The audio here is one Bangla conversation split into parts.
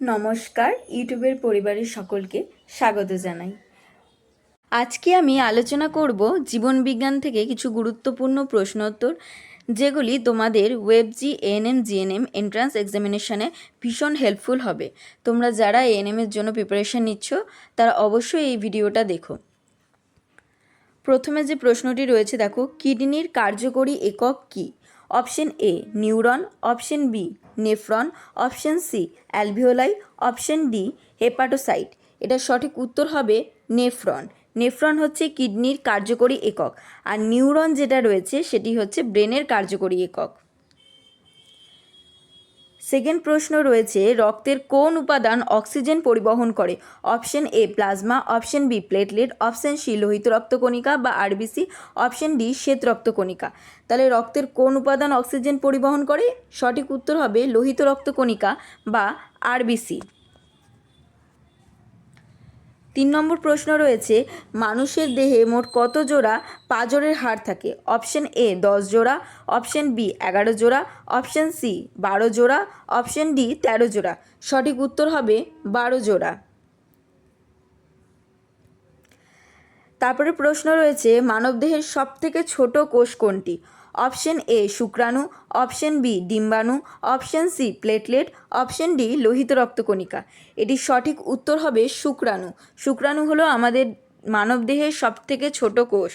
নমস্কার, ইউটিউবের পরিবারের সকলকে স্বাগত জানাই। আজকে আমি আলোচনা করব জীবনবিজ্ঞান থেকে কিছু গুরুত্বপূর্ণ প্রশ্নোত্তর, যেগুলি তোমাদের ওয়েবজি এএনএম জিএনএম এন্ট্রান্স এক্সামিনেশানে ভীষণ হেল্পফুল হবে। তোমরা যারা এএনএমের জন্য প্রিপারেশান নিচ্ছ তারা অবশ্যই এই ভিডিওটা দেখো। প্রথমে যে প্রশ্নটি রয়েছে দেখো, কিডনির কার্যকরী একক কী? Option A neuron, option B nephron, option C alveoli, option D hepatocyte. এটার সঠিক উত্তর হবে নেফ্রন। নেফ্রন হচ্ছে কিডনির কার্যকরী একক, আর নিউরন যেটা রয়েছে সেটি হচ্ছে ব্রেনের কার্যকরী একক। সেকেন্ড প্রশ্ন রয়েছে, রক্তের কোন উপাদান অক্সিজেন পরিবহন করে? Option A plasma, option B platelet, option C লোহিত রক্তকণিকা বা আরবিসি, অপশন ডি শ্বেত রক্তকণিকা। তাহলে রক্তের কোন উপাদান অক্সিজেন পরিবহন করে? সঠিক উত্তর হবে লোহিত রক্তকণিকা বা আরবিসি। 3 নম্বর প্রশ্ন রয়েছে, মানুষের দেহে মোট কত জোড়া পাঁজরের হাড় থাকে? অপশন এ 10 জোড়া, অপশন বি 11 জোড়া, অপশন সি 12 জোড়া, অপশন ডি 13 জোড়া। সঠিক উত্তর হবে 12 জোড়া। তারপরে প্রশ্ন রয়েছে, মানবদেহের সবথেকে ছোট কোষ কোনটি? অপশন এ শুক্রাণু, অপশন বি ডিম্বাণু, option C platelet, option D লোহিত রক্তকণিকা। এটির সঠিক উত্তর হবে শুক্রাণু। শুক্রাণু হলো আমাদের মানবদেহের সবথেকে ছোট কোষ।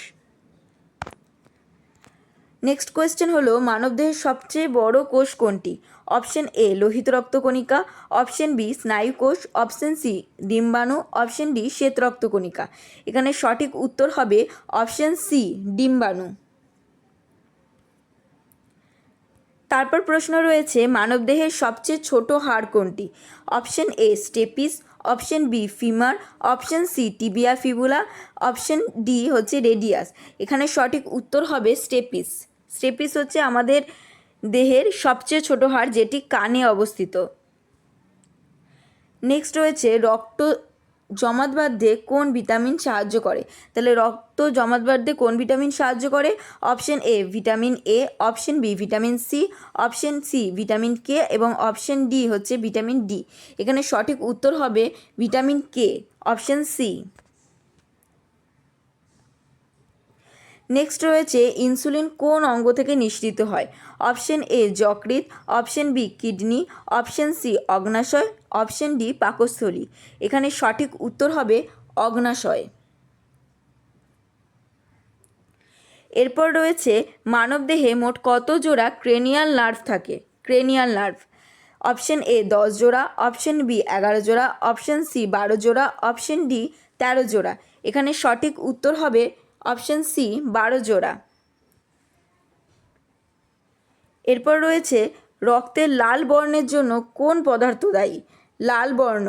নেক্সট কোয়েশ্চেন হলো, মানবদেহের সবচেয়ে বড় কোষ কোনটি? অপশন এ লোহিত রক্তকণিকা, অপশন বি স্নায়ু কোষ, অপশন সি ডিম্বাণু, অপশন ডি শ্বেত রক্তকণিকা। এখানে সঠিক উত্তর হবে অপশন সি ডিম্বাণু। তারপর প্রশ্ন রয়েছে, মানবদেহের সবচেয়ে ছোট হাড় কোনটি? Option A stapes, option B femur, option C tibia fibula, option D হচ্ছে রেডিয়াস। এখানে সঠিক উত্তর হবে স্টেপিস। স্টেপিস হচ্ছে আমাদের দেহের সবচেয়ে ছোট হাড়, যেটি কানে অবস্থিত। নেক্সট রয়েছে, রক্ত জমাট বাঁধতে কোন ভিটামিন সাহায্য করে? তাহলে রক্ত জমাট বাঁধতে কোন ভিটামিন সাহায্য করে? Option A vitamin A, option B vitamin C, option C vitamin K এবং অপশন ডি হচ্ছে ভিটামিন ডি। এখানে সঠিক উত্তর হবে vitamin K, option C. Next রয়েছে, ইনসুলিন কোন অঙ্গ থেকে নিঃসৃত হয়? অপশন এ যকৃৎ, option B kidney, option C অগ্নাশয়, অপশন ডি পাকস্থলী। এখানে সঠিক উত্তর হবে অগ্নাশয়। এরপর রয়েছে, মানবদেহে মোট কত জোড়া ক্রেনিয়াল নার্ভ থাকে? Cranial nerve. অপশন এ 10 জোড়া, অপশন বি 11 জোড়া, অপশন সি 12 জোড়া, অপশন ডি 13 জোড়া। এখানে সঠিক উত্তর হবে অপশন সি 12 জোড়া। এরপর রয়েছে, রক্তের লাল বর্ণের জন্য কোন পদার্থ দায়ী? লাল বর্ণ।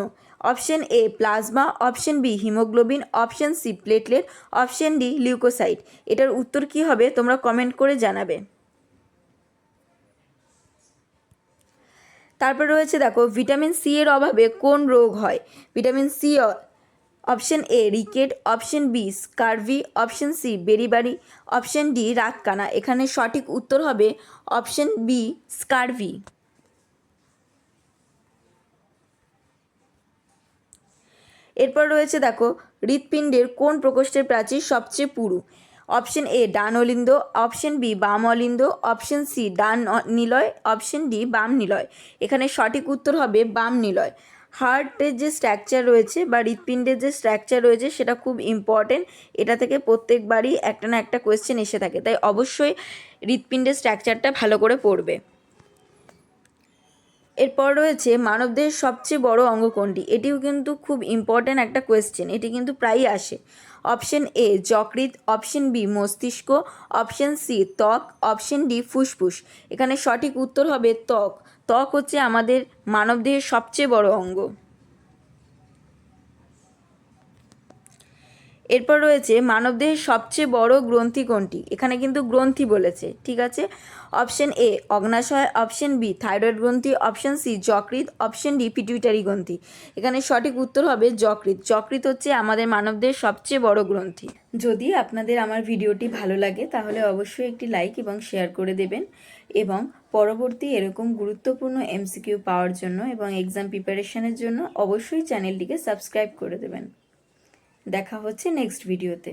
Option A plasma, option B haemoglobin, option C platelet, option D leucocyte. এটার উত্তর কি হবে তোমরা কমেন্ট করে জানাবে। তারপর রয়েছে দেখো, ভিটামিন সি এর অভাবে কোন রোগ হয়? Vitamin C, option A rickets, option B scurvy, option C beriberi, option D রাতকানা। এখানে সঠিক উত্তর হবে অপশন বি স্কারভি। এরপর রয়েছে দেখো, হৃৎপিণ্ডের কোন প্রকোষ্ঠের প্রাচীর সবচেয়ে পুরু? অপশন এ ডান অলিন্দ, অপশন বি বাম অলিন্দ, অপশন সি ডান নিলয়, অপশন ডি বাম নিলয়। এখানে সঠিক উত্তর হবে বাম নিলয়। হার্টের যে স্ট্রাকচার রয়েছে বা হৃৎপিণ্ডের যে স্ট্রাকচার রয়েছে সেটা খুব ইম্পর্টেন্ট। এটা থেকে প্রত্যেকবারই একটা না একটা কোয়েশ্চেন এসে থাকে, তাই অবশ্যই হৃৎপিণ্ডের স্ট্রাকচারটা ভালো করে পড়বে। এরপর রয়েছে, মানবদেহের সবচেয়ে বড় অঙ্গ কোনটি? এটিও কিন্তু খুব ইম্পর্ট্যান্ট একটা কোয়েশ্চেন, এটি কিন্তু প্রায়ই আসে। অপশন এ যকৃৎ, অপশন বি মস্তিষ্ক, অপশন সি ত্বক, অপশন ডি ফুসফুস। এখানে সঠিক উত্তর হবে ত্বক। ত্বক হচ্ছে আমাদের মানবদেহের সবচেয়ে বড় অঙ্গ। এরপর রয়েছে, মানবদেহের সবচেয়ে বড় গ্রন্থি কোনটি? এখানে কিন্তু গ্রন্থি বলেছে, ঠিক আছে। অপশন এ অগ্নাশয়, অপশন বি থাইরয়েড গ্রন্থি, অপশন সি যকৃৎ, অপশন ডি পিটুইটারি গ্রন্থি। এখানে সঠিক উত্তর হবে যকৃৎ। যকৃৎ হচ্ছে আমাদের মানবদেহের সবচেয়ে বড় গ্রন্থি। যদি আপনাদের আমার ভিডিওটি ভালো লাগে তাহলে অবশ্যই একটি লাইক এবং শেয়ার করে দেবেন এবং পরবর্তী এরকম গুরুত্বপূর্ণ এমসিকিউ পাওয়ার জন্য এবং এক্সাম প্রিপারেশনের জন্য অবশ্যই চ্যানেলটিকে সাবস্ক্রাইব করে দেবেন। দেখা হচ্ছে নেক্সট ভিডিওতে।